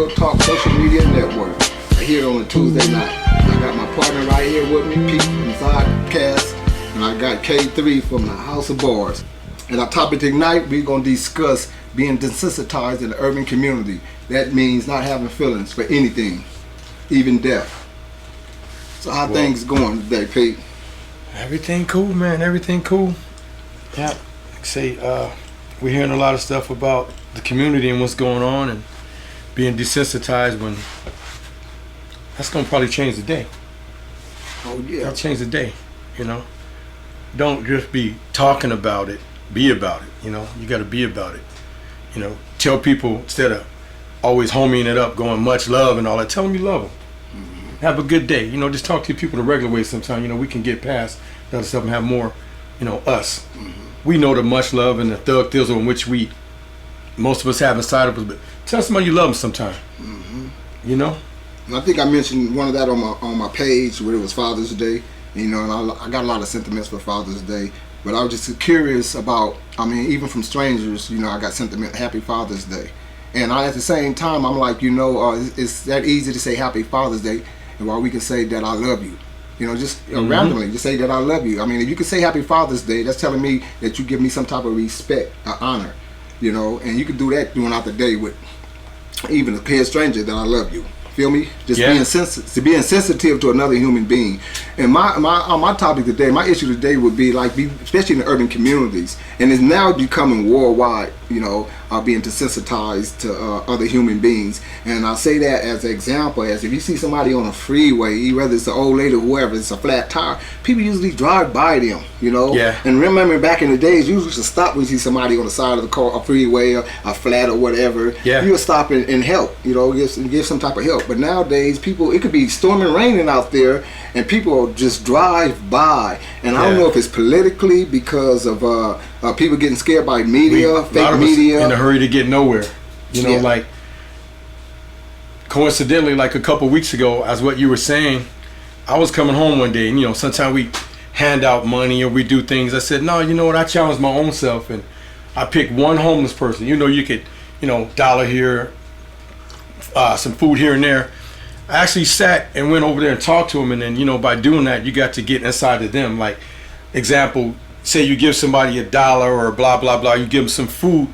Real Talk Social Media Network. Right here on a Tuesday night. I got my partner right here with me, Pete from Sidecast, and I got K3 from the House of Bars. And our topic tonight, we're going to discuss being desensitized in the urban community. That means not having feelings for anything, even death. So how things going today, Pete? Everything cool, man. Everything cool. Yeah. Like I say, we're hearing a lot of stuff about the community and what's going on and being desensitized when that's going to probably change the day. Oh, yeah. That'll change the day, you know. Don't just be talking about it, be about it, you know. You got to be about it. You know, tell people instead of always homing it up, going much love and all that, tell them you love them. Mm-hmm. Have a good day. You know, just talk to people the regular way sometimes. You know, we can get past the other stuff and have more, you know, us. Mm-hmm. We know the much love and the thug thizzle in which most of us have inside of us, but tell somebody you love them sometime. Mm-hmm. You know? And I think I mentioned one of that on my page where it was Father's Day. You know, and I got a lot of sentiments for Father's Day. But I was just curious about, I mean, even from strangers, you know, I got sentiment, Happy Father's Day. And at the same time, I'm like, you know, it's that easy to say Happy Father's Day, and while we can say that I love you. You know, just randomly, just say that I love you. I mean, if you can say Happy Father's Day, that's telling me that you give me some type of respect, or honor, you know, and you can do that throughout the day with even a stranger that I love you. Feel me? Just being sensitive to another human being. And my topic today, my issue today would be like, especially in the urban communities, and it's now becoming worldwide. You know, being desensitized to other human beings. And I say that as an example, as if you see somebody on a freeway, whether it's an old lady or whoever, it's a flat tire, people usually drive by them. You know. Yeah. And remember back in the days, you used to stop when you see somebody on the side of the car, a freeway, or a flat or whatever. Yeah. You would stop and help. You know, give some type of help. But nowadays, people, it could be storming, raining out there, and people just drive by. And I don't know if it's politically because of people getting scared by media, fake media, in a hurry to get nowhere. You know, like coincidentally, like a couple weeks ago, as what you were saying, I was coming home one day, and you know, sometimes we hand out money or we do things. I said, no, you know what? I challenged my own self, and I picked one homeless person. You know, you could, you know, $1 here, some food here and there. I actually sat and went over there and talked to him, and then, you know, by doing that, you got to get inside of them. Like, example, say you give somebody $1 or blah blah blah, you give them some food,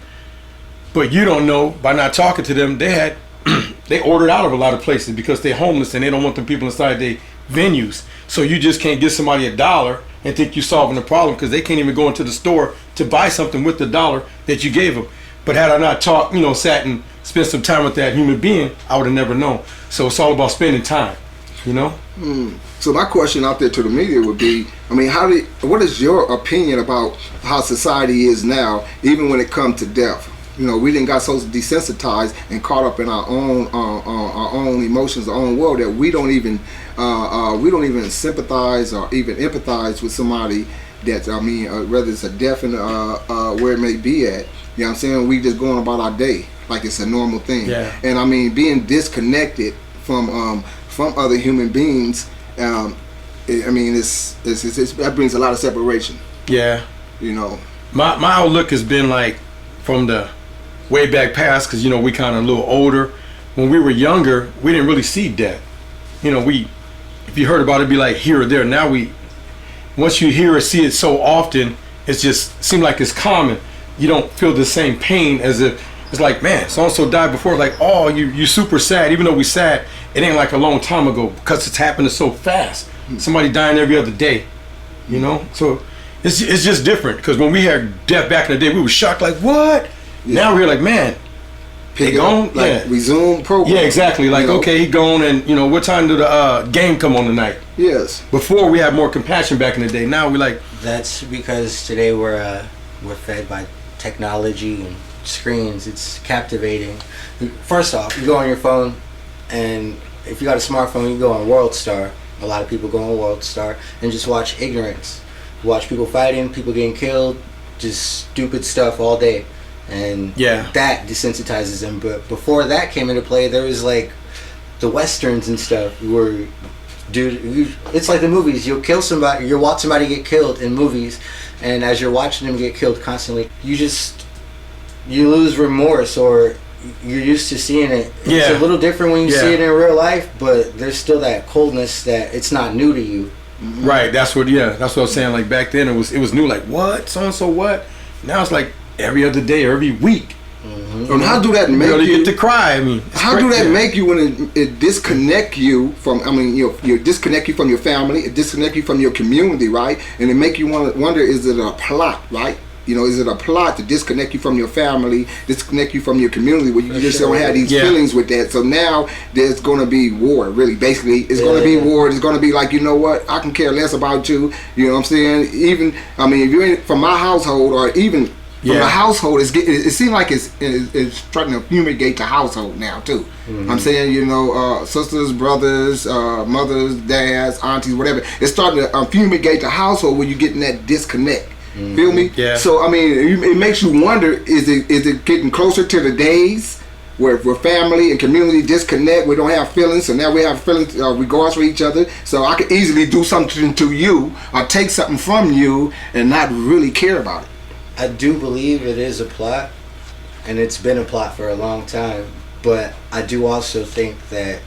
but you don't know, by not talking to them, they ordered out of a lot of places because they're homeless and they don't want them people inside their venues. So you just can't give somebody $1 and think you're solving the problem, because they can't even go into the store to buy something with the $1 that you gave them. But had I not talked, you know, sat and spent some time with that human being, I would have never known. So it's all about spending time, you know? So my question out there to the media would be, I mean, what is your opinion about how society is now, even when it comes to death? You know, we didn't got so desensitized and caught up in our own emotions, our own world, that we don't even sympathize or even empathize with somebody that, I mean, whether it's a death and where it may be at. You know what I'm saying? We just going about our day like it's a normal thing. Yeah. And I mean, being disconnected from other human beings, I mean, that brings a lot of separation. Yeah. You know. My outlook has been like, from the way back past, because, you know, we kind of a little older. When we were younger, we didn't really see death. You know, if you heard about it, it'd be like here or there. Now once you hear or see it so often, it's just seems like it's common. You don't feel the same pain as if it's like, man, so-and-so died before. Like, oh, you super sad. Even though we sad, it ain't like a long time ago, because it's happening so fast. Somebody dying every other day, you know? So it's just different, because when we had death back in the day, we were shocked, like, what? Yeah. Now we're like, man, he gone? Like, resume program. Yeah, exactly. Like, okay, he gone, and, you know, what time did the game come on tonight? Yes. Before, we had more compassion back in the day. Now we like... That's because today we're fed by technology and screens. It's captivating. First off, you go on your phone, and if you got a smartphone, you go on World Star. A lot of people go on World Star and just watch ignorance. Watch people fighting, people getting killed, just stupid stuff all day. And that desensitizes them. But before that came into play, there was like the westerns and stuff where, dude, it's like the movies. You'll kill somebody, you'll watch somebody get killed in movies, and as you're watching them get killed constantly, you lose remorse, or you're used to seeing it. It's Yeah. a little different when you Yeah. see it in real life, but there's still that coldness that it's not new to you. Right. That's what I'm saying. Like back then it was new. Like what? So and so what? Now it's like every other day, every week. And how do that You make really you? get to cry. I mean, it's How do crazy. that make you when it disconnect you from? I mean, you disconnect you from your family, it disconnect you from your community, right? And it make you wonder: is it a plot, right? You know, is it a plot to disconnect you from your family, disconnect you from your community, where you just don't have these Yeah. feelings with that? So now there's going to be war, really. Basically, it's going to be war. It's going to be like, you know what? I can care less about you. You know what I'm saying? Even, I mean, if you're in, from my household, or even from the household, it seems like it's trying to fumigate the household now too. I'm saying, you know, sisters, brothers, mothers, dads, aunties, whatever. It's starting to fumigate the household when you're getting that disconnect. Feel me? Yeah. So I mean, it makes you wonder: is it getting closer to the days where family and community disconnect? We don't have feelings, so now we have feelings, regards for each other. So I could easily do something to you or take something from you and not really care about it. I do believe it is a plot, and it's been a plot for a long time. But I do also think that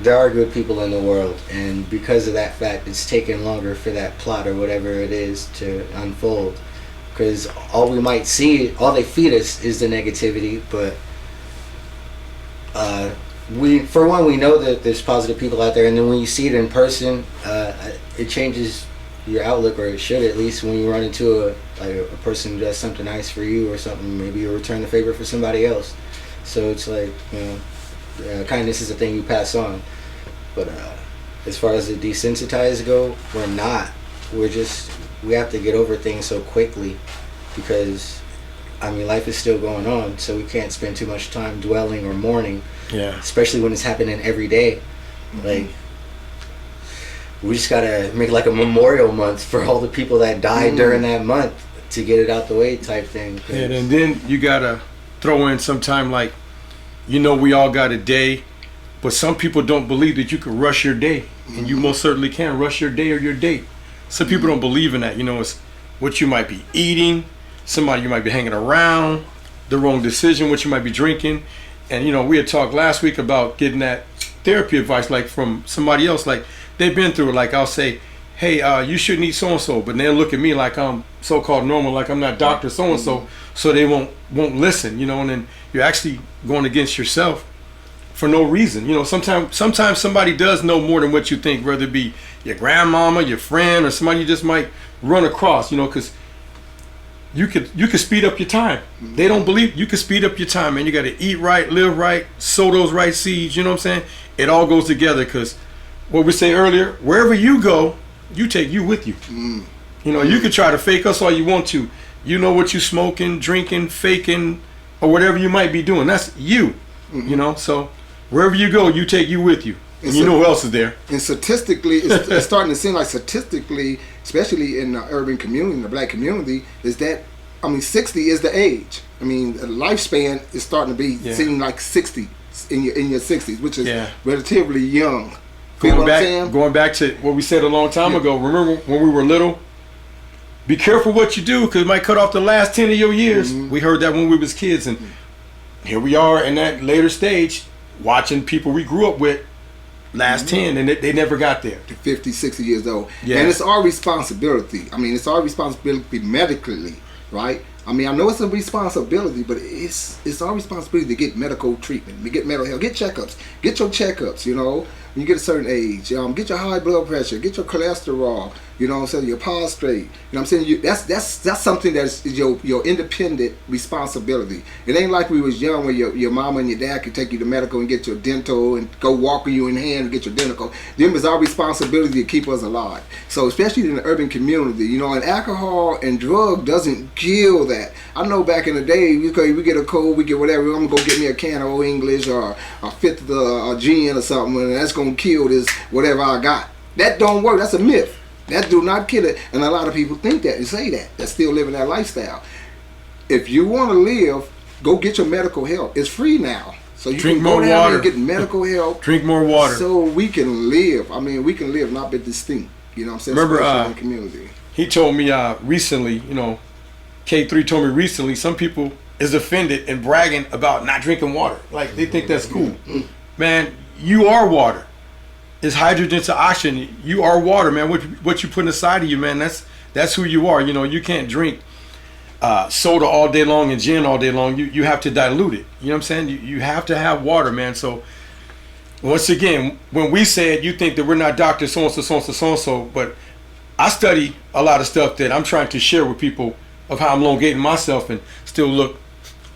there are good people in the world, and because of that fact, it's taken longer for that plot or whatever it is to unfold. Because all we might see, all they feed us is the negativity. But for one, we know that there's positive people out there, and then when you see it in person, it changes your outlook, or it should at least, when you run into a person who does something nice for you or something. Maybe you return the favor for somebody else. So it's like, you know, kindness is a thing you pass on. But as far as the desensitized go, we're not. We have to get over things so quickly, because I mean, life is still going on, so we can't spend too much time dwelling or mourning. Yeah. Especially when it's happening every day. Like, we just gotta make like a memorial month for all the people that died during that month to get it out the way, type thing. And then you gotta throw in sometime, like, you know, we all got a day, but some people don't believe that you can rush your day, and you most certainly can rush your day or your date. Some people don't believe in that. You know, it's what you might be eating, somebody you might be hanging around, the wrong decision, what you might be drinking. And you know, we had talked last week about getting that therapy advice, like from somebody else, like they've been through it. Like I'll say, hey, you shouldn't eat so-and-so, but they'll look at me like I'm so-called normal, like I'm not Dr. So-and-so, so they won't listen, you know. And then you're actually going against yourself for no reason. You know, sometimes somebody does know more than what you think, whether it be your grandmama, your friend, or somebody you just might run across, you know, because you could speed up your time. They don't believe you could speed up your time, man. You got to eat right, live right, sow those right seeds, you know what I'm saying? It all goes together, because what we say earlier, wherever you go, you take you with you. You know, you could try to fake us all you want to. You know what you smoking, drinking, faking, or whatever you might be doing. That's you, you know? So wherever you go, you take you with you. And you know who else is there. And statistically, it's starting to seem like statistically, especially in the urban community, in the black community, is that, I mean, 60 is the age. I mean, the lifespan is starting to be seem like 60 in your 60s, which is relatively young. Going back to what we said a long time ago. Remember when we were little? Be careful what you do, because it might cut off the last 10 of your years. We heard that when we was kids, and here we are in that later stage, watching people we grew up with last 10, and they never got there. 50, 60 years old. And it's our responsibility. I mean, it's our responsibility medically, right? I mean, I know it's a responsibility, but it's our responsibility to get medical treatment. We get mental health, get checkups, get your checkups, you know, when you get a certain age. Get your high blood pressure, get your cholesterol, you know what I'm saying, your pulse straight. You know what I'm saying? That's something that's your independent responsibility. It ain't like we was young where your mama and your dad could take you to medical and get your dental and go walk you in hand and get your dental. Them is our responsibility to keep us alive. So especially in the urban community, you know, and alcohol and drug doesn't kill that. I know back in the day, we get a cold, we get whatever, I'm gonna go get me a can of Old English or a fifth of gin or something, and that's gonna kill this whatever I got. That don't work. That's a myth. That do not kill it. And a lot of people think that and say that. They're still living that lifestyle. If you want to live, go get your medical help. It's free now. So you Drink can go more down water. there and get medical help. Drink more water. So we can live. I mean, we can live, not be distinct. You know what I'm saying? Remember, especially in the community. He told me recently, you know, K3 told me recently, some people is offended and bragging about not drinking water. Like they think that's cool. Man, you are water. It's hydrogen to oxygen. You are water, man. What you put inside of you, man, that's who you are. You know, you can't drink soda all day long and gin all day long. You have to dilute it. You know what I'm saying? You have to have water, man. So once again, when we said, you think that we're not Dr. So-and-so, so-and-so, so-and-so, but I study a lot of stuff that I'm trying to share with people of how I'm elongating myself and still look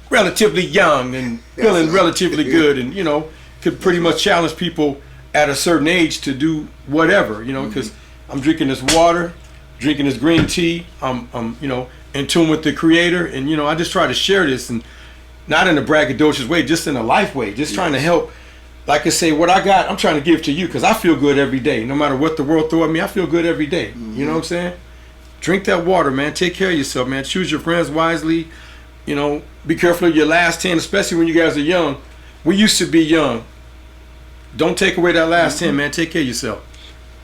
relatively young and feeling relatively good, and, you know, could pretty much challenge people at a certain age to do whatever, you know, because I'm drinking this water, drinking this green tea, I'm, you know, in tune with the creator, and, you know, I just try to share this, and not in a braggadocious way, just in a life way, just trying to help. Like I say, what I got, I'm trying to give to you, because I feel good every day. No matter what the world throw at me, I feel good every day. You know what I'm saying? Drink that water, man. Take care of yourself, man. Choose your friends wisely. You know, be careful of your last 10, especially when you guys are young. We used to be young. Don't take away that last 10, man. Take care of yourself.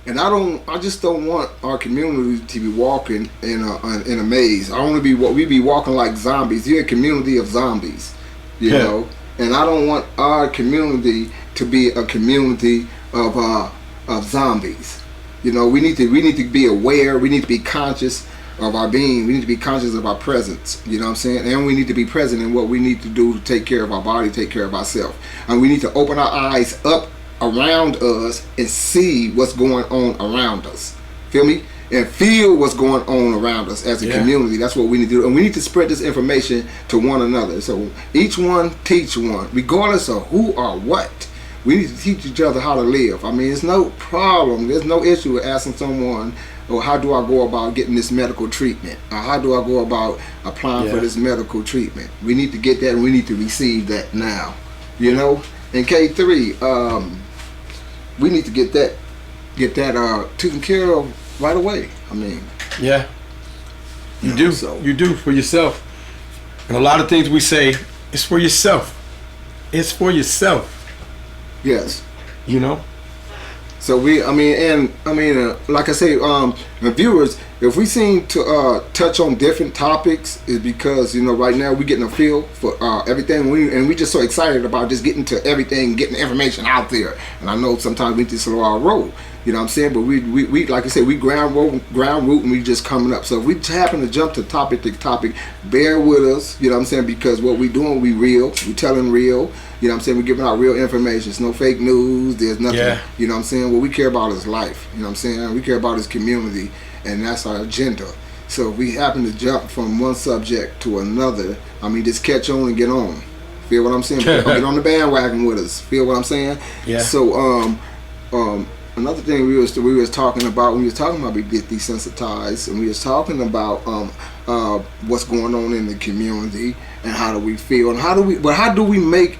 And I just don't want our community to be walking in a maze. I want to be we be walking like zombies. You're a community of zombies, you know. And I don't want our community to be a community of zombies. You know, we need to be aware. We need to be conscious of our being. We need to be conscious of our presence. You know what I'm saying? And we need to be present in what we need to do to take care of our body, take care of ourselves. And we need to open our eyes up around us and see what's going on around us. Feel me? And feel what's going on around us as a community. That's what we need to do. And we need to spread this information to one another. So each one teach one, regardless of who or what. We need to teach each other how to live. I mean, it's no problem. There's no issue with asking someone, or how do I go about getting this medical treatment? Or how do I go about applying for this medical treatment? We need to get that, and we need to receive that now. You know? And K3, we need to get that taken care of right away. I mean, you do. So you do for yourself. And a lot of things we say, it's for yourself. It's for yourself. Yes. You know. So like I say, the viewers, if we seem to touch on different topics, is because, you know, right now we're getting a feel for everything, and we just so excited about just getting to everything, getting the information out there. And I know sometimes we need to slow our roll. You know what I'm saying? But we like I said, we ground root, and we just coming up. So if we happen to jump to topic, bear with us. You know what I'm saying? Because what we doing, we real. We telling real. You know what I'm saying? We're giving out real information. It's no fake news. There's nothing. You know what I'm saying? What we care about is life. You know what I'm saying? We care about is community, and that's our agenda. So if we happen to jump from one subject to another, I mean, just catch on and get on. Feel what I'm saying? Get on the bandwagon with us. Feel what I'm saying? Yeah. So another thing we was talking about when we was talking about we get desensitized, and we was talking about what's going on in the community and how do we feel, and how do we make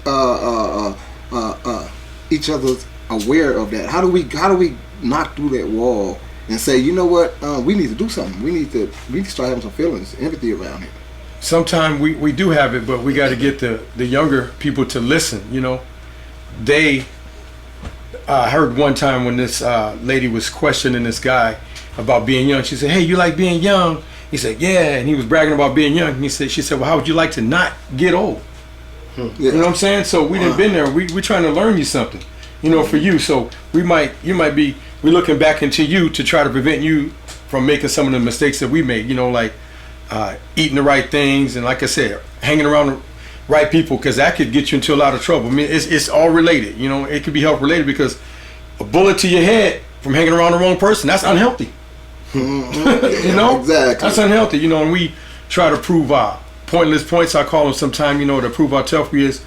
each other aware of that? How do we knock through that wall and say, you know what, we need to do something. We need to start having some feelings, empathy around it. Sometimes we do have it, but we got to get the younger people to listen. You know, I heard one time when this lady was questioning this guy about being young. She said, "Hey, you like being young?" He said, "Yeah," and he was bragging about being young. And she said, "Well, how would you like to not get old?" You know what I'm saying? So we done been there. We're trying to learn you something, you know, for you. So we're looking back into you to try to prevent you from making some of the mistakes that we made. You know, like eating the right things, and like I said, hanging around the right people, because that could get you into a lot of trouble. I mean, it's all related. You know, it could be health related, because a bullet to your head from hanging around the wrong person, that's unhealthy. You know, exactly. That's unhealthy. You know, and we try to prove our pointless points, I call them sometimes. You know, to prove how tough we is.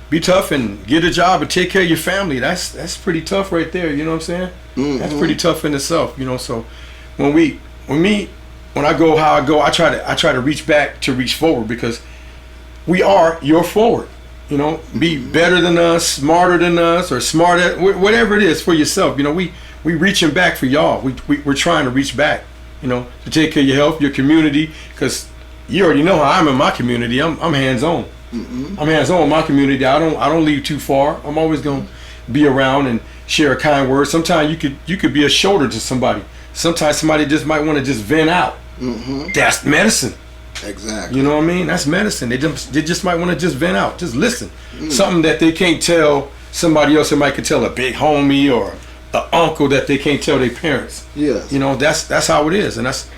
Be tough and get a job and take care of your family. That's pretty tough right there. You know what I'm saying? That's pretty tough in itself. You know, so when I go how I go, I try to reach back to reach forward, because you're forward. You know, be better than us, smarter than us, or smarter, whatever it is for yourself. You know, we reaching back for y'all. We're trying to reach back, you know, to take care of your health, your community, because you already know how I'm in my community. I'm hands on. I'm hands on in my community. I don't leave too far. I'm always gonna be around and share a kind word. Sometimes you could be a shoulder to somebody. Sometimes somebody just might want to just vent out. That's medicine. Exactly. You know what I mean? That's medicine. They just might want to just vent out, just listen. Something that they can't tell somebody else. Somebody could tell a big homie or an uncle that they can't tell their parents. Yes. You know, that's how it is, and that's,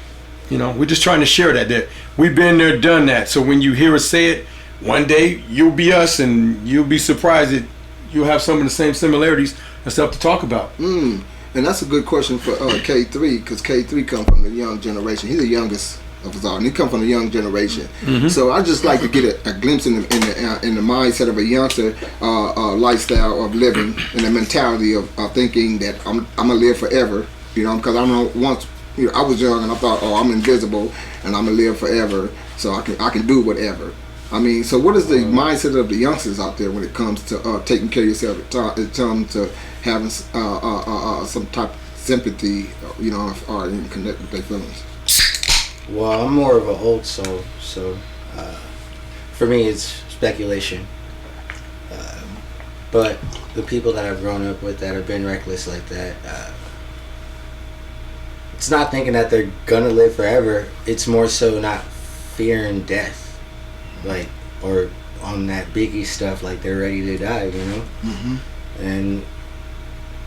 you know, we're just trying to share that we've been there, done that. So when you hear us say it, one day you'll be us, and you'll be surprised that you'll have some of the same similarities and stuff to talk about. And that's a good question for K3, because K3 come from the young generation. He's the youngest of us all, and he come from the young generation. So I just like to get a glimpse in the mindset of a youngster lifestyle of living, and the mentality of thinking that I'm gonna live forever. You know, because I know once, you know, I was young and I thought, oh, I'm invisible and I'm gonna live forever, so I can do whatever. I mean, so what is the mindset of the youngsters out there when it comes to taking care of yourself, in terms to having some type of sympathy, you know, or connect with their feelings? Well, I'm more of an old soul, so for me it's speculation. But the people that I've grown up with that have been reckless like that, it's not thinking that they're gonna live forever. It's more so not fearing death, like, or on that Biggie stuff, like they're ready to die, you know. And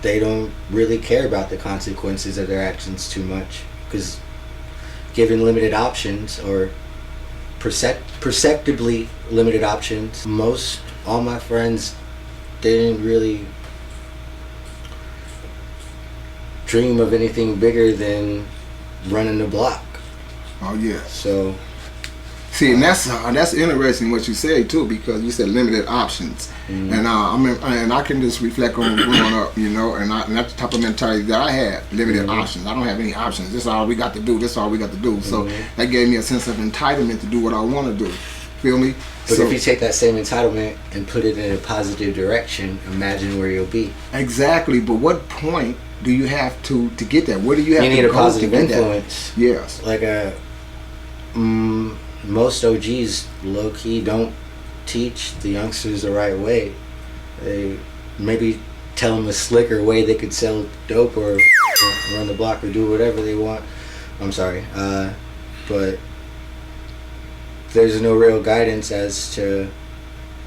they don't really care about the consequences of their actions too much, because given limited options, or perceptibly limited options, all my friends didn't really dream of anything bigger than running the block. Oh yeah. So see, and that's interesting what you say too, because you said limited options, and I can just reflect on growing up, you know, and that's the type of mentality that I had. Limited options. I don't have any options. This is all we got to do. This is all we got to do. So that gave me a sense of entitlement to do what I want to do. Feel me? But if you take that same entitlement and put it in a positive direction, imagine where you'll be. Exactly. But what point do you have to get that? Where do you have to go? You need a positive to get influence. That? Yes. Like most OGs low-key don't teach the youngsters the right way. They maybe tell them a slicker way they could sell dope or run the block or do whatever they want. I'm sorry. But there's no real guidance as to...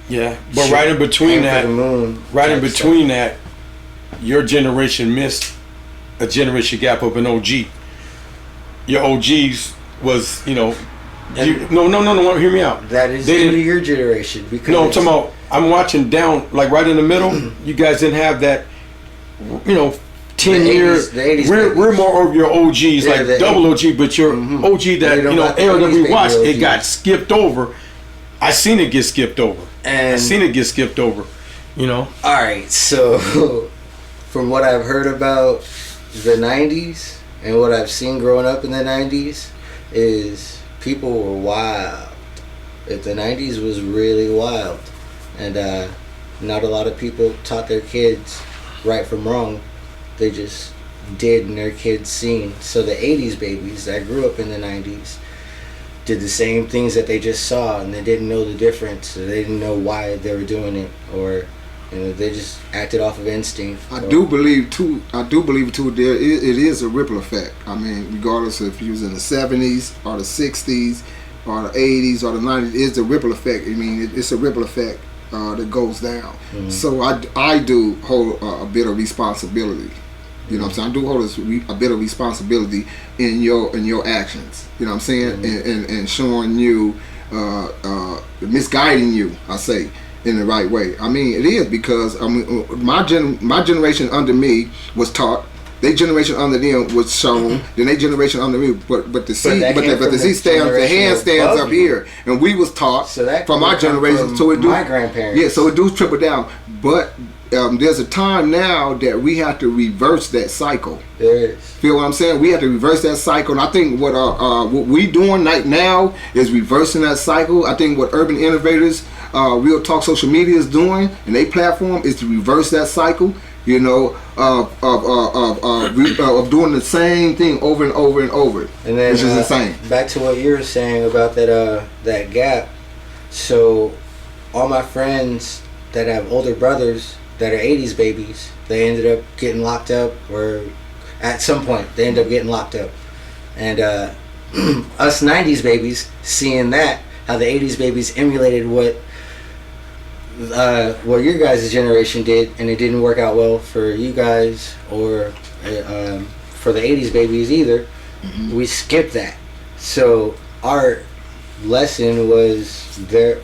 Yeah, but right in between that, your generation missed a generation gap of an OG. Your OGs was, you know... No, hear me out. That is due to your generation. Because no, I'm talking about, I'm watching down, like right in the middle. You guys didn't have that, you know, 10 years. We're more of your OGs, like double OG, but your OG that, you know, era that we watched, it got skipped over. I seen it get skipped over. You know? Alright, so from what I've heard about the 90s and what I've seen growing up in the 90s is... people were wild. The 90s was really wild, and not a lot of people taught their kids right from wrong. They just did, and their kids seen. So the 80s babies that grew up in the 90s did the same things that they just saw, and they didn't know the difference. So they didn't know why they were doing it, or you know, they just acted off of instinct. I do believe too. There it is a ripple effect. I mean, regardless if you was in the 70s or the 60s or the 80s or the 90s, it's a ripple effect. I mean, it's a ripple effect that goes down. So I do hold a bit of responsibility. You know what I'm saying? I do hold a bit of responsibility in your actions. You know what I'm saying? And showing you, misguiding you, I say, in the right way. I mean, it is, because I mean, my generation under me was taught. Their generation under them was shown. Then their generation under me, but the hand stands up here, and we was taught from our generation. So it do, my grandparents. Yeah, so it do trickle down. But there's a time now that we have to reverse that cycle. There is. Feel what I'm saying? We have to reverse that cycle, and I think what we doing right now is reversing that cycle. I think what Urban Innovators, Real Talk Social Media is doing, and their platform is to reverse that cycle. You know, of doing the same thing over and over and over, and then, which is insane. Back to what you were saying about that gap. So, all my friends that have older brothers that are 80s babies, they ended up getting locked up, or at some point they ended up getting locked up. And us 90s babies seeing that, how the 80s babies emulated what your guys' generation did, and it didn't work out well for you guys or for the 80s babies either. We skipped that. So our lesson was the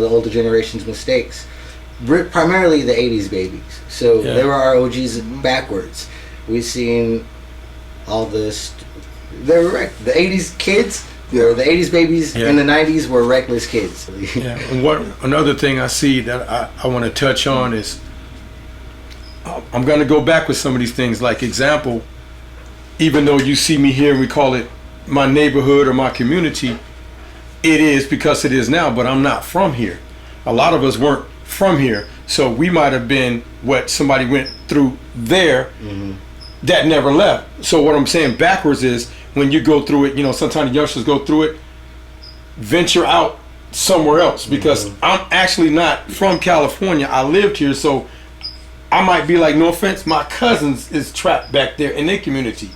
older generation's mistakes, primarily the 80s babies. So they were our OGs backwards. We seen all this. They were the 80s kids. Or the 80s babies in the 90s were reckless kids. Yeah. And another thing I see that I want to touch on is I'm going to go back with some of these things. Like example, even though you see me here and we call it my neighborhood or my community, it is because it is now, but I'm not from here. A lot of us weren't from here, so we might have been what somebody went through there that never left. So what I'm saying backwards is, when you go through it, sometimes youngsters go through it, venture out somewhere else, because I'm actually not from California. I lived here, so I might be like, no offense, my cousins is trapped back there in their community.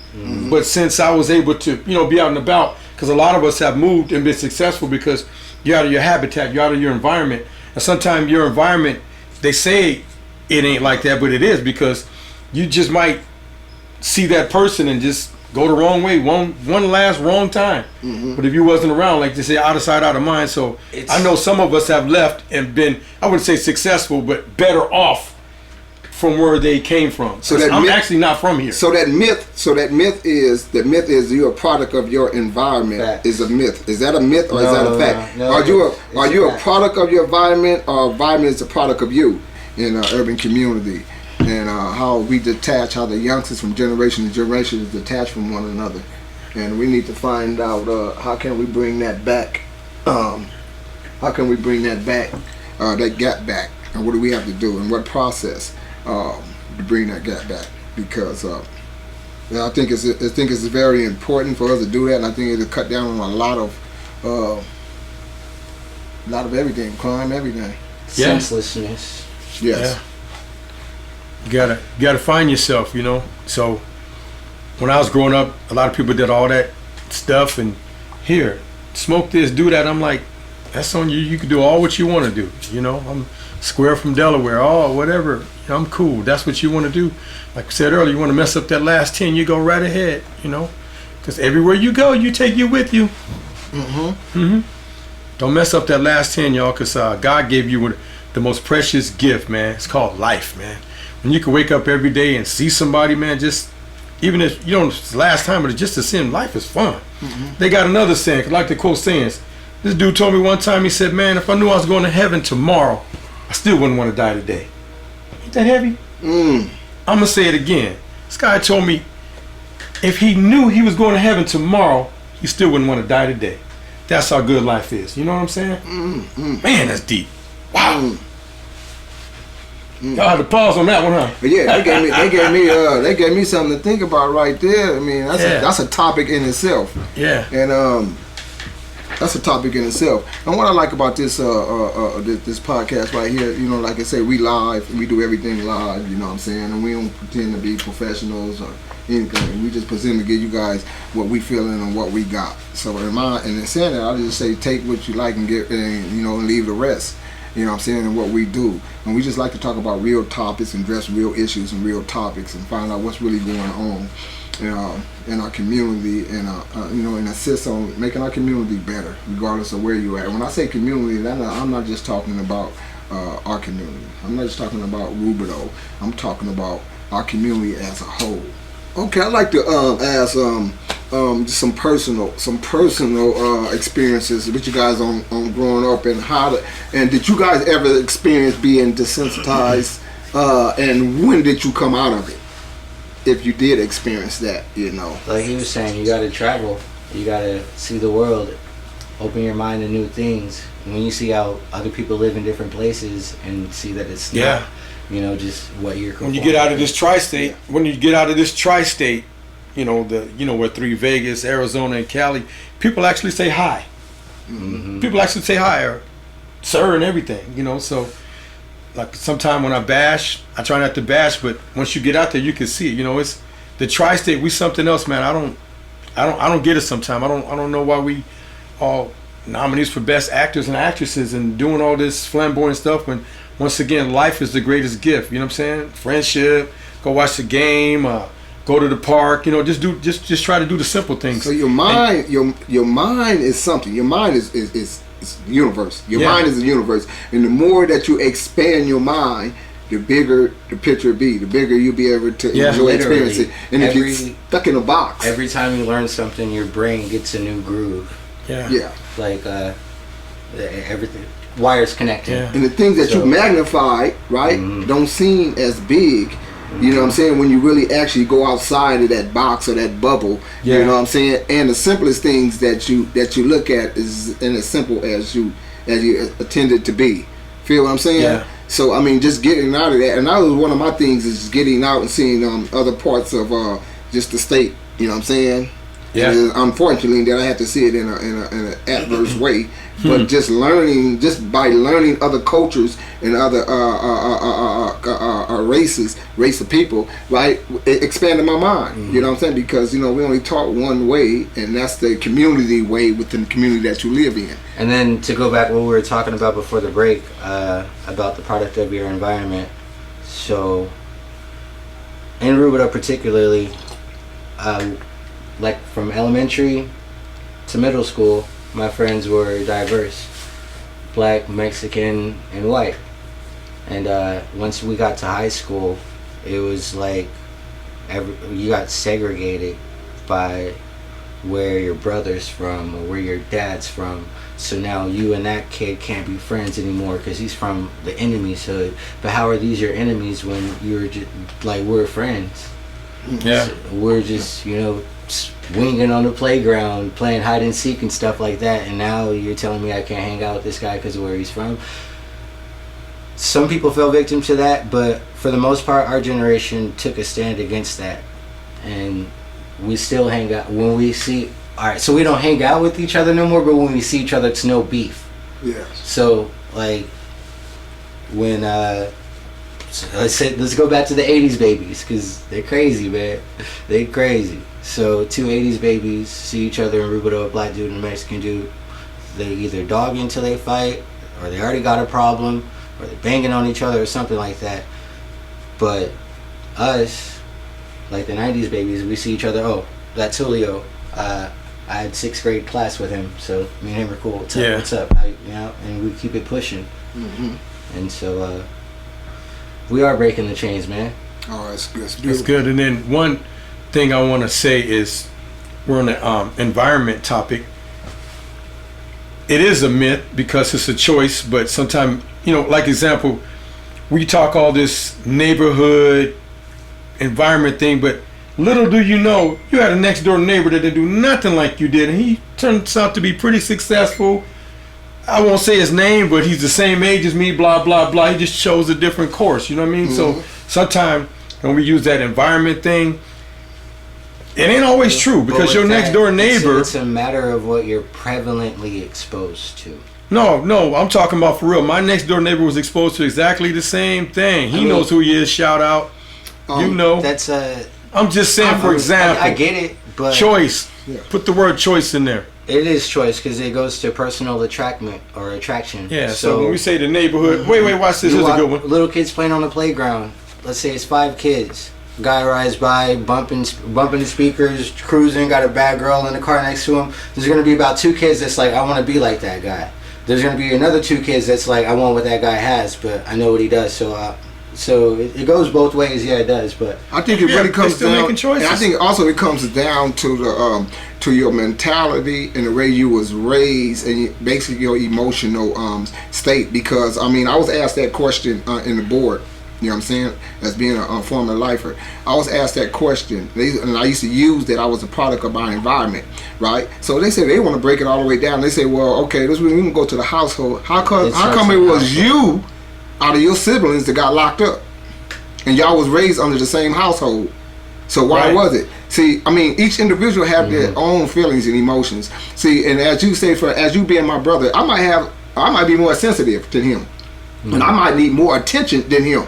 But since I was able to, be out and about, because a lot of us have moved and been successful because you're out of your habitat, you're out of your environment. And sometimes your environment, they say it ain't like that, but it is, because you just might see that person and just go the wrong way one last wrong time. But if you wasn't around, like they say, out of sight, out of mind. So I know some of us have left and been, I wouldn't say successful, but better off from where they came from. So I'm actually not from here. So that myth is you're a product of your environment. Fact. Is a myth. Is that a myth or is that a fact? No, are you a product of your environment, or environment is a product of you in an urban community? And how we detach, how the youngsters from generation to generation is detached from one another. And we need to find out how can we bring that back. How can we bring that back, that gap back, and what do we have to do, and what process to bring that gap back? Because I think it's very important for us to do that, and I think it'll cut down on a lot of everything, crime, everything. Senselessness. Yes. Yeah. You gotta find yourself, So when I was growing up, a lot of people did all that stuff, and here, smoke this, do that. I'm like, that's on you. You can do all what you want to do. I'm square from Delaware. Oh, whatever. I'm cool. That's what you want to do. Like I said earlier, you want to mess up that last 10, you go right ahead. Because everywhere you go, you take you with you. Don't mess up that last 10, y'all, because God gave you the most precious gift, man. It's called life, man. When you can wake up every day and see somebody, man, just even if it's the last time, but it's just a sin, life is fun. They got another saying, like the quote sayings. This dude told me one time, he said, man, if I knew I was going to heaven tomorrow, I still wouldn't want to die today. Ain't that heavy? I'm going to say it again. This guy told me if he knew he was going to heaven tomorrow, he still wouldn't want to die today. That's how good life is. You know what I'm saying? Man, that's deep. Wow. Y'all had to pause on that one, huh? But yeah, they gave me something to think about right there. I mean, that's a topic in itself. Yeah. And that's a topic in itself. And what I like about this this podcast right here, like I say, we live, we do everything live. You know what I'm saying? And we don't pretend to be professionals or anything. We just present to give you guys what we feeling and what we got. So in saying that, I just say take what you like and get, and leave the rest. You know what I'm saying, and what we do. And we just like to talk about real topics and address real issues and real topics and find out what's really going on in our community, and and assist on making our community better, regardless of where you're at. When I say community, I'm not just talking about our community. I'm not just talking about Rubidoux. I'm talking about our community as a whole. Okay, I'd like to ask some personal experiences with you guys on growing up, and did you guys ever experience being desensitized, and when did you come out of it, if you did experience that? Like he was saying, you gotta travel, you gotta see the world, open your mind to new things. And when you see how other people live in different places and see that it's not just what you're. When you get out of this tri-state, where 3 Vegas, Arizona, and Cali, people actually say hi. People actually say hi, or sir, and everything. So like sometime when I bash, I try not to bash, but once you get out there, you can see it. It's the tri-state. We something else, man. I don't get it sometimes. I don't know why we all nominees for best actors and actresses and doing all this flamboyant stuff when once again life is the greatest gift. You know what I'm saying? Friendship, go watch the game, go to the park. You know, just try to do the simple things. So your mind, your mind is something. Your mind is the universe. Your mind is the universe, and the more that you expand your mind, the bigger the picture will be. The bigger you'll be able to enjoy experience it. And if you're stuck in a box, every time you learn something, your brain gets a new groove. Yeah. Like everything, wires connecting. Yeah. And the things that you magnify, right, don't seem as big. You know what I'm saying? When you really actually go outside of that box or that bubble, you know what I'm saying? And the simplest things that you look at is in as simple as you intended to be. Feel what I'm saying? Yeah. So I mean, just getting out of that, and that was one of my things is just getting out and seeing other parts of just the state. You know what I'm saying? Yeah. And unfortunately, that I had to see it in an adverse way. But just by learning other cultures and other race of people, right? It expanded my mind. You know what I'm saying? Because we only taught one way, and that's the community way within the community that you live in. And then to go back to what we were talking about before the break, about the product of your environment. So in Rubida particularly, like from elementary to middle school, my friends were diverse, black, Mexican, and white. And once we got to high school, it was like you got segregated by where your brother's from or where your dad's from. So now you and that kid can't be friends anymore because he's from the enemy's hood. But how are these your enemies when you're just like, we're friends? Yeah. So we're just, swinging on the playground, playing hide and seek and stuff like that, and now you're telling me I can't hang out with this guy because of where he's from. Some people fell victim to that, but for the most part, our generation took a stand against that, and we still hang out when we see. All right, so we don't hang out with each other no more, but when we see each other, it's no beef. Yeah. So like when let's go back to the 80s babies, because they're crazy, man. They're crazy. So two 80s babies see each other in Rubida, a black dude and a Mexican dude. They either dog until they fight, or they already got a problem, or they're banging on each other or something like that. But us, like the 90s babies, we see each other, oh, that's Julio. I had 6th grade class with him, so me and him are cool. What's up? What's up? And we keep it pushing. And so we are breaking the chains, man. Oh, that's good. That's good. And then one thing I want to say is, we're on the environment topic. It is a myth because it's a choice, but sometimes, like example, we talk all this neighborhood environment thing, but little do you know, you had a next door neighbor that didn't do nothing like you did, and he turns out to be pretty successful. I won't say his name, but he's the same age as me, blah, blah, blah. He just chose a different course, you know what I mean? So sometimes when we use that environment thing, it ain't always true, because your next door neighbor... It's a matter of what you're prevalently exposed to. No, I'm talking about for real. My next door neighbor was exposed to exactly the same thing. He knows who he is, shout out. That's I'm just saying, for example. I get it, but... Choice. Yeah. Put the word choice in there. It is choice because it goes to personal attraction. Yeah, so when we say the neighborhood... Wait, watch this. Here's a good one. Little kids playing on the playground. Let's say it's 5 kids. Guy rides by, bumping the speakers, cruising, got a bad girl in the car next to him. There's going to be about 2 kids that's like, I want to be like that guy. There's going to be another 2 kids that's like, I want what that guy has, but I know what he does, so it goes both ways. Yeah, it does. But I think it really comes still down. Making choices. And I think also it comes down to the to your mentality and the way you was raised and basically your emotional state. Because I mean, I was asked that question in the board. You know what I'm saying? As being a former lifer, I was asked that question, and I used to use that I was a product of my environment, right? So they said they want to break it all the way down. They say, well, okay, we can go to the household. How come it was you out of your siblings that got locked up, and y'all was raised under the same household? So why was it? See, I mean, each individual have their own feelings and emotions. See, and as you say, as you being my brother, I might be more sensitive than him, and I might need more attention than him.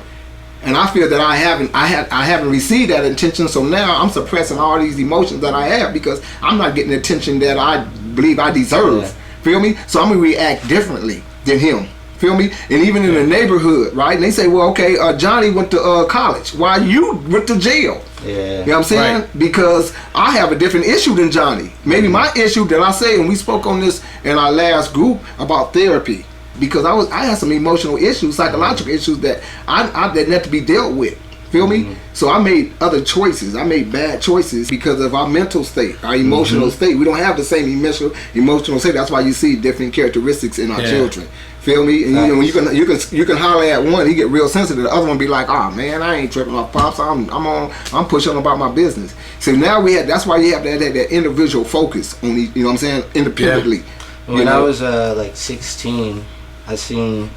And I feel that I haven't received that attention, so now I'm suppressing all these emotions that I have because I'm not getting the attention that I believe I deserve. Yeah. Feel me? So I'm gonna react differently than him. Feel me? And even in the neighborhood, right? And they say, well, okay, Johnny went to college. Why you went to jail? Yeah. You know what I'm saying? Right. Because I have a different issue than Johnny. Maybe my issue that I say, and we spoke on this in our last group about therapy, because I had some emotional issues, psychological issues that that had to be dealt with. Feel me? So I made other choices. I made bad choices because of our mental state, our emotional state. We don't have the same emotional state. That's why you see different characteristics in our children. Feel me? And you know, you can holler at one, he get real sensitive. The other one be like, oh man, I ain't tripping off pops. I'm pushing about my business. So now that's why you have that individual focus on these, you know what I'm saying, independently. Yeah. When I was like 16, I seen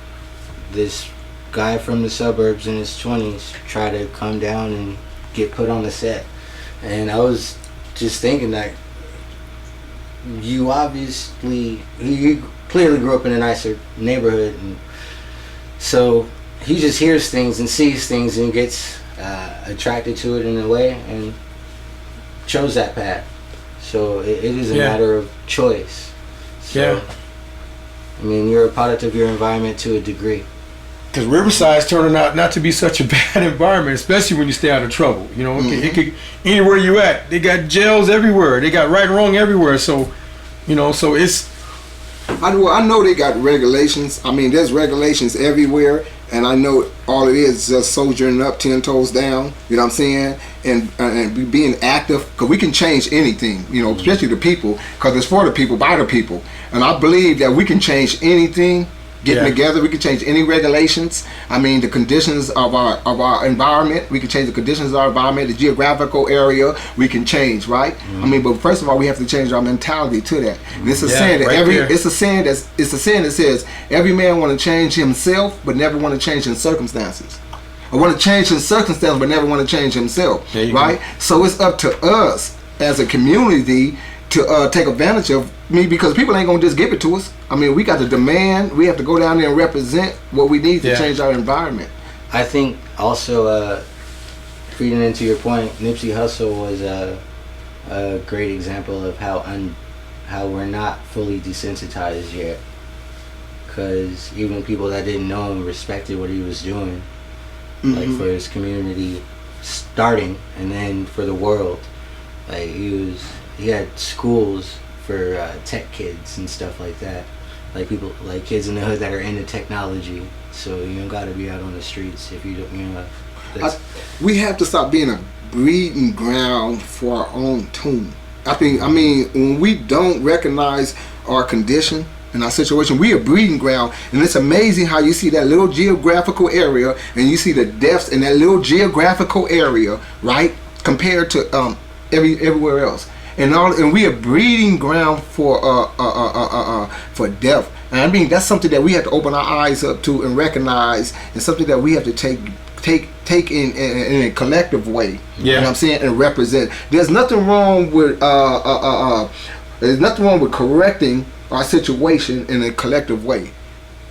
this guy from the suburbs in his 20s try to come down and get put on the set, and I was just thinking that you clearly grew up in a nicer neighborhood, and so he just hears things and sees things and gets attracted to it in a way and chose that path. So it is a matter of choice. So, I mean, you're a product of your environment to a degree. Because Riverside's turning out not to be such a bad environment, especially when you stay out of trouble. You know, it could anywhere you at, they got jails everywhere. They got right and wrong everywhere. So, you know, so it's. I know they got regulations. I mean, there's regulations everywhere, and I know all it is just sojourning up 10 toes down. You know what I'm saying? And being active, because we can change anything. You know, especially the people, because it's for the people, by the people. And I believe that we can change anything. Getting together, we can change any regulations. I mean, the conditions of our environment. We can change the conditions of our environment, the geographical area. We can change, right? I mean, but first of all, we have to change our mentality to that. And it's a saying that it's a saying that says every man want to change himself, but never want to change his circumstances. Or want to change his circumstances, but never want to change himself, right? Go. So it's up to us as a community to take advantage of me, because people ain't gonna just give it to us. I mean, we got to demand. We have to go down there and represent what we need to change our environment. I think also, feeding into your point, Nipsey Hussle was a great example of how we're not fully desensitized yet. Because even people that didn't know him respected what he was doing, like for his community starting, and then for the world. Like he had schools for tech kids and stuff like that, like people, like kids in the hood that are into technology. So you don't got to be out on the streets if you don't, you know. We have to stop being a breeding ground for our own tune. I mean, when we don't recognize our condition and our situation, we are breeding ground, and it's amazing how you see that little geographical area, and you see the deaths in that little geographical area, right, compared to everywhere else. And we are breeding ground for death. And I mean, that's something that we have to open our eyes up to and recognize, and something that we have to take in a collective way. You know what I'm saying? And represent. There's nothing wrong with correcting our situation in a collective way.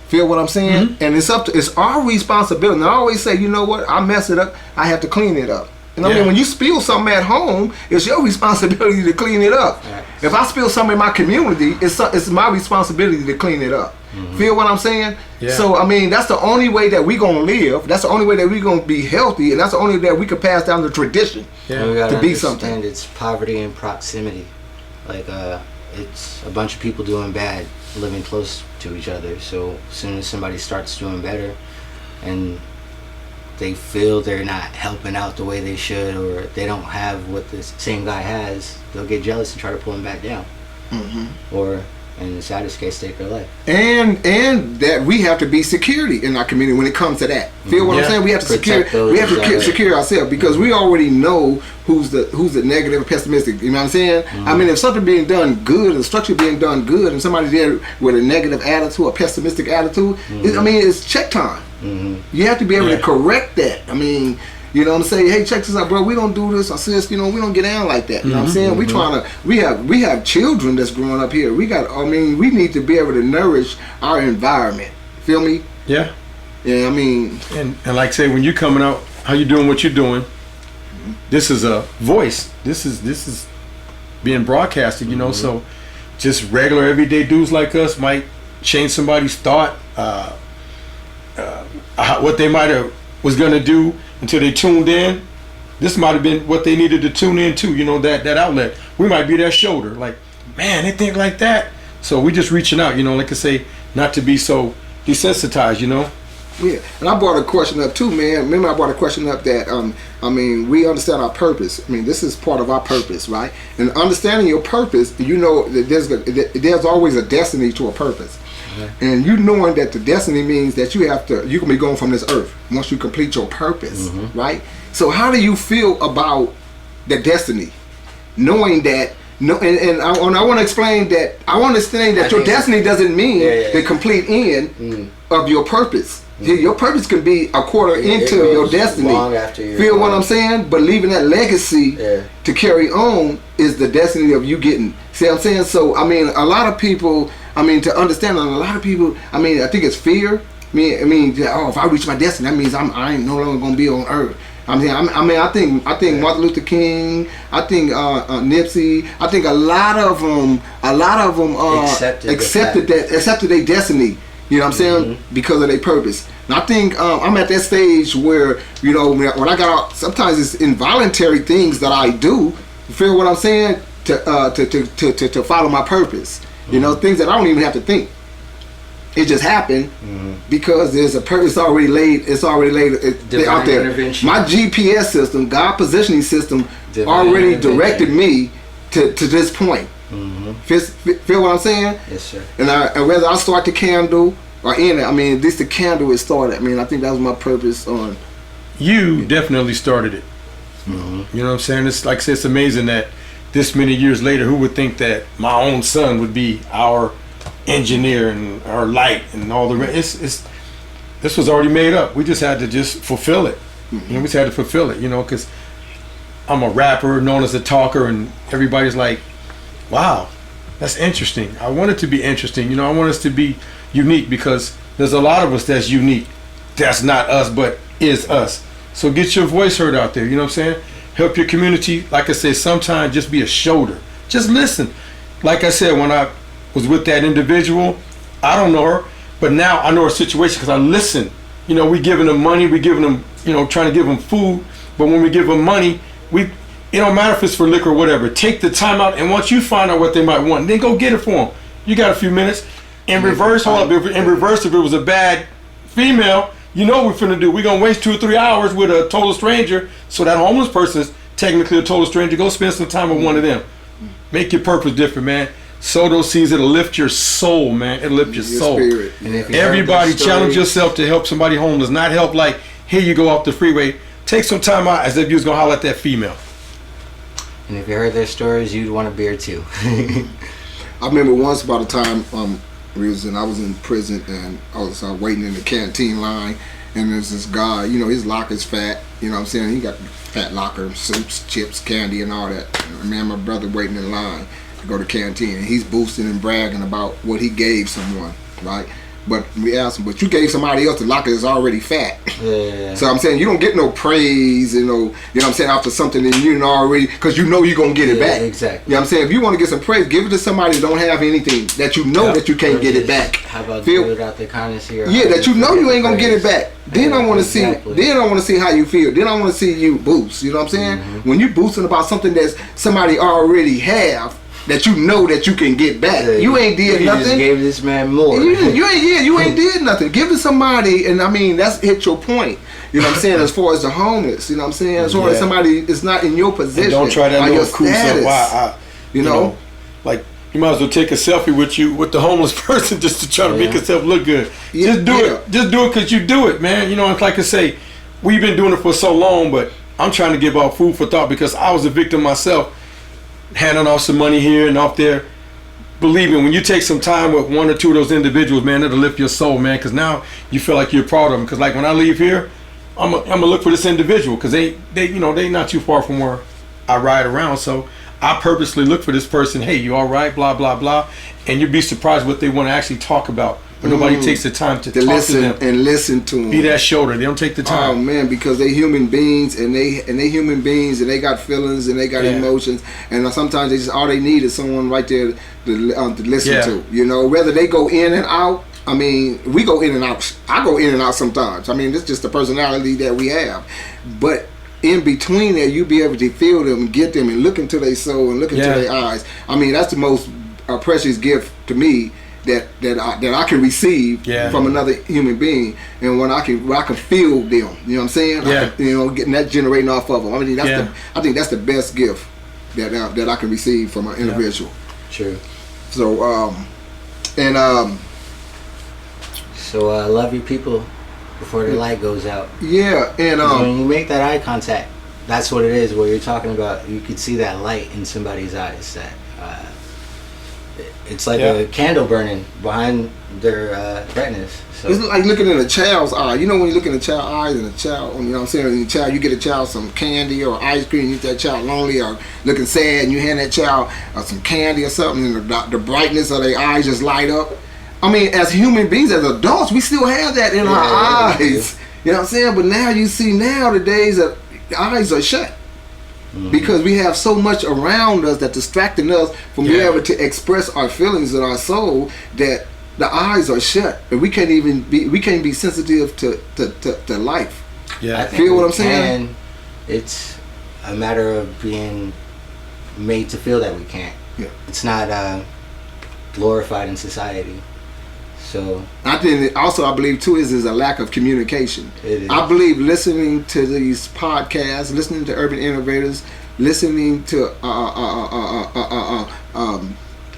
Feel what I'm saying? And it's our responsibility. And I always say, you know what? I mess it up, I have to clean it up. And I mean, when you spill something at home, it's your responsibility to clean it up. If I spill something in my community, it's my responsibility to clean it up. Feel what I'm saying? So, I mean, that's the only way that we're going to live. That's the only way that we're going to be healthy. And that's the only way that we can pass down the tradition to be something. It's poverty and proximity. Like, it's a bunch of people doing bad, living close to each other. So, as soon as somebody starts doing better and they feel they're not helping out the way they should, or they don't have what the same guy has, they'll get jealous and try to pull him back down. Or in the saddest case, take their life. And that we have to be security in our community when it comes to that. Feel what I'm saying? We have to secure ourselves, because we already know who's the negative or pessimistic. You know what I'm saying? I mean, if something being done good, the structure being done good, and somebody's there with a negative attitude, a pessimistic attitude, I mean, it's check time. You have to be able to correct that. I mean, you know what I'm saying? Hey, check this out, bro. We don't do this. I sis, you know, we don't get down like that. You know what I'm saying? We have children that's growing up here. We need to be able to nourish our environment. Feel me? Yeah. Yeah, I mean, And like I say, when you're coming out, how you doing what you're doing, this is a voice. This is being broadcasted, you know. So just regular everyday dudes like us might change somebody's thought, what they might have was gonna do until they tuned in. This might have been what they needed to tune in to, you know, that outlet. We might be that shoulder, like, man, they think like that. So we just reaching out, you know, like I say, not to be so desensitized, you know. yeah. And I brought a question up too, man. Remember, I brought a question up that, I mean, we understand our purpose. I mean, this is part of our purpose, right? And understanding your purpose, you know, that there's always a destiny to a purpose. And you knowing that the destiny means that you can be going from this earth once you complete your purpose, right? So how do you feel about the destiny, knowing that? No, and I want to explain that. I want to explain that your destiny doesn't mean the complete end of your purpose. Your purpose can be a quarter into your destiny. Long after you Feel what I'm saying? But leaving that legacy to carry on is the destiny of you getting. See what I'm saying? So I mean, a lot of people. I mean, to understand, a lot of people. I mean, I think it's fear. I mean, oh, if I reach my destiny, that means I ain't no longer gonna be on earth. I think Martin Luther King. I think Nipsey. I think a lot of them accepted their destiny. You know what I'm saying? Because of their purpose. And I think I'm at that stage where, you know, when I got out, sometimes it's involuntary things that I do. You feel what I'm saying? To follow my purpose. You know, things that I don't even have to think. It just happened because there's a purpose already laid. It's already laid out there. My GPS system, God positioning system, already directed me to this point. Feel what I'm saying? Yes, sir. And whether I start the candle or end it, I mean, at least the candle is started. I mean, I think that was my purpose on. You definitely started it. You know what I'm saying? It's like I said, it's amazing that this many years later, who would think that my own son would be our engineer and our light and all the rest. This was already made up. We just had to just fulfill it. You know, we just had to fulfill it, you know, because I'm a rapper known as a talker, and everybody's like, wow, that's interesting. I want it to be interesting. You know, I want us to be unique because there's a lot of us that's unique. That's not us, but is us. So get your voice heard out there. You know what I'm saying? Help your community. Like I said, sometimes just be a shoulder. Just listen. Like I said, when I was with that individual, I don't know her, but now I know her situation because I listen. You know, we giving them money, we giving them, you know, trying to give them food. But when we give them money, it don't matter if it's for liquor or whatever. Take the time out, and once you find out what they might want, then go get it for them. You got a few minutes. In reverse, if it was a bad female, you know what we're finna do. We're gonna waste 2 or 3 hours with a total stranger, so that homeless person is technically a total stranger. Go spend some time with one of them. Make your purpose different, man. Sow those seeds. It'll lift your soul, man. It'll lift your soul. Spirit. And if you Everybody heard those challenge stories- yourself to help somebody homeless. Not help like, here you go off the freeway. Take some time out as if you was gonna holler at that female. And if you heard their stories, you'd want a beer too. I remember once about a time I was in prison and I was waiting in the canteen line, and there's this guy, you know, his locker's fat, you know what I'm saying? He got fat locker, soups, chips, candy, and all that. And me and my brother waiting in line to go to canteen, and he's boosting and bragging about what he gave someone, right? But we asked him, but you gave somebody else the locker is already fat. Yeah. So I'm saying you don't get no praise, you know what I'm saying, after something that you know already, because you know you're going to get it back. Exactly. You know what I'm saying? If you want to get some praise, give it to somebody that don't have anything, that you know that you can't get it back. How about do it out the kindness of your Yeah, heart? that you know you ain't going to get it back. Then I want to Exactly. see, then I want to see how you feel. Then I want to see you boost, you know what I'm saying? When you boosting about something that somebody already have, that you know that you can get back. Yeah, you ain't did you nothing. just gave this man more. You ain't did nothing. Give it somebody, and I mean that's hit your point. You know what I'm saying? As far as the homeless, you know what I'm saying? As far as somebody is not in your position, And don't try that or little your cool status, stuff. you know? Like you might as well take a selfie with the homeless person just to try to make yourself look good. Yeah, Just do it. Just do it because you do it, man. You know, it's like I say, we've been doing it for so long, but I'm trying to give out food for thought because I was a victim myself, handing off some money here and off there. Believe me, when you take some time with 1 or 2 of those individuals, man, it'll lift your soul, man, because now you feel like you're proud of them. Because like when I leave here, I'm gonna look for this individual because they not too far from where I ride around. So I purposely look for this person. Hey, you all right? Blah blah blah, and you'd be surprised what they want to actually talk about but nobody takes the time to talk listen to them and listen to them. Be that shoulder. They don't take the Oh time. man, because they human beings and they human beings and they got feelings and they got emotions, and sometimes they just all they need is someone right there to listen to. You know, whether they go in and out. I mean, we go in and out. I go in and out sometimes. I mean, it's just the personality that we have. But in between there, you be able to feel them, get them, and look into their soul and look into their eyes. I mean, that's the most precious gift to me that I can receive from another human being, and when I can feel them. You know what I'm saying? Yeah. Getting that generating off of them. I mean, I think that's the best gift that I can receive from an individual. True. So So love your people before the light goes out. Yeah, and when you make that eye contact, that's what it is. What you're talking about, you could see that light in somebody's eyes. That it's like a candle burning behind their retinas. So. It's like looking in a child's eye. You know when you look in a child's eyes and a child, you know what I'm saying? In a child, you get a child some candy or ice cream, you get that child lonely or looking sad, and you hand that child some candy or something, and the brightness of their eyes just light up. I mean, as human beings, as adults, we still have that in our eyes. You know what I'm saying? But now you see nowadays that the eyes are shut. Because we have so much around us that distracting us from being able to express our feelings in our soul that the eyes are shut, and we can't be sensitive to life. Yeah, feel what I'm saying? It's a matter of being made to feel that we can't. Yeah, it's not glorified in society. So I think also I believe too is a lack of communication. It is. I believe listening to these podcasts, listening to Urban Innovators, listening to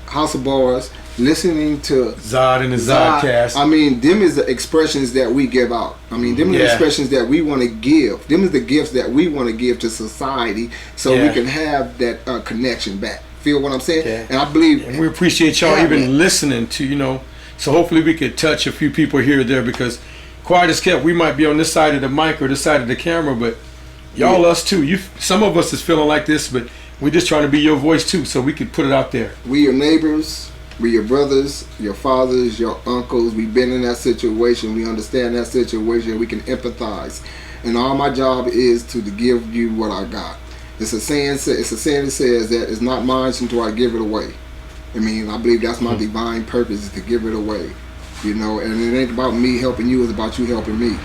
House of Bars, listening to Zod and the Zodcast. I mean, them is the expressions that we give out. I mean, them are the expressions that we want to give. Them is the gifts that we want to give to society, so we can have that connection back. Feel what I'm saying? Yeah. And I believe, and we appreciate y'all even listening to So hopefully we could touch a few people here or there, because quiet as kept, we might be on this side of the mic or this side of the camera, but y'all us too. Some of us is feeling like this, but we're just trying to be your voice too, so we could put it out there. We your neighbors, we your brothers, your fathers, your uncles. We've been in that situation. We understand that situation. We can empathize. And all my job is to give you what I got. It's a saying that says that it's not mine until I give it away. I mean, I believe that's my divine purpose, is to give it away, and it ain't about me helping you, it's about you helping me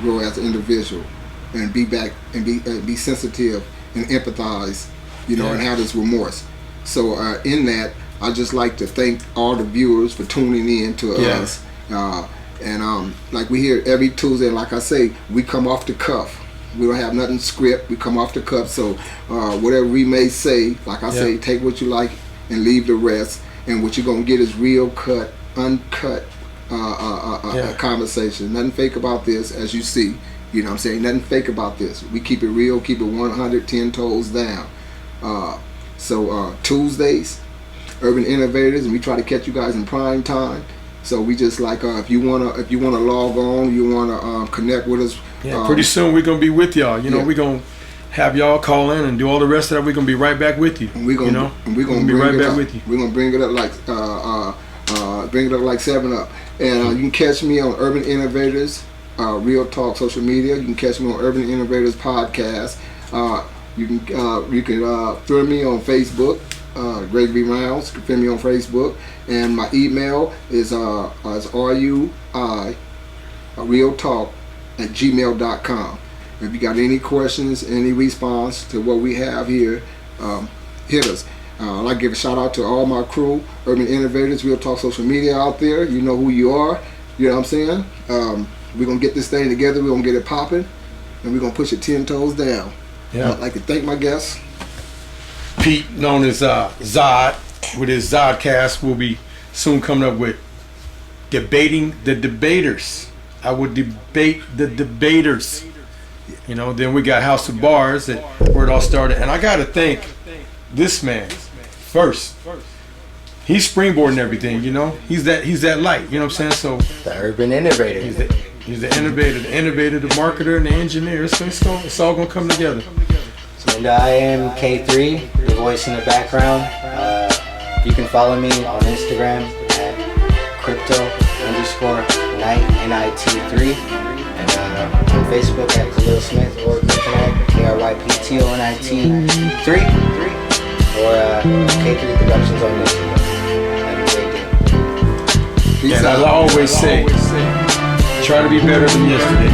grow as an individual and be back and be sensitive and empathize, and have this remorse. So in that, I just like to thank all the viewers for tuning in to us. And like we hear every Tuesday, like I say, we come off the cuff. We don't have nothing script. We come off the cuff. So whatever we may say, like I say, take what you like and leave the rest, and what you're gonna get is real cut, uncut conversation. Nothing fake about this, as you see. You know what I'm saying? Nothing fake about this. We keep it real, keep it 100, 10 toes down. So Tuesdays, Urban Innovators, and we try to catch you guys in prime time. So we just like if you wanna log on, you wanna connect with us. Pretty soon we're gonna be with y'all. We're gonna have y'all call in and do all the rest of that. We're gonna be right back with you. And we're gonna be right back with you. We're gonna bring it up like 7 Up, and you can catch me on Urban Innovators, Real Talk social media. You can catch me on Urban Innovators podcast. You can find me on Facebook, Greg B. Rounds. You can find me on Facebook, and my email is RUI realtalk@gmail.com. If you got any questions, any response to what we have here, hit us. I'd like to give a shout out to all my crew, Urban Innovators, Real Talk social media out there. You know who you are. You know what I'm saying? We're going to get this thing together. We're going to get it popping, and we're going to push it 10 toes down. Yeah. I'd like to thank my guests. Pete, known as Zod, with his Zodcast, will be soon coming up with Debating the Debaters. I would debate the debaters. Then we got House of Bars, where it all started. And I got to thank this man first. He's springboarding everything, He's that light, you know what I'm saying? So the Urban Innovator. He's the innovator, the marketer, and the engineer. It's all going to come together. And I am K3, the voice in the background. You can follow me on Instagram at crypto_. _Knight NIT3, and on Facebook at Khalil Smith or Kryptonite KRYPTONIT3, or K3 Productions on Instagram. Have a great day. Peace And as out. I always say, try to be better than yesterday.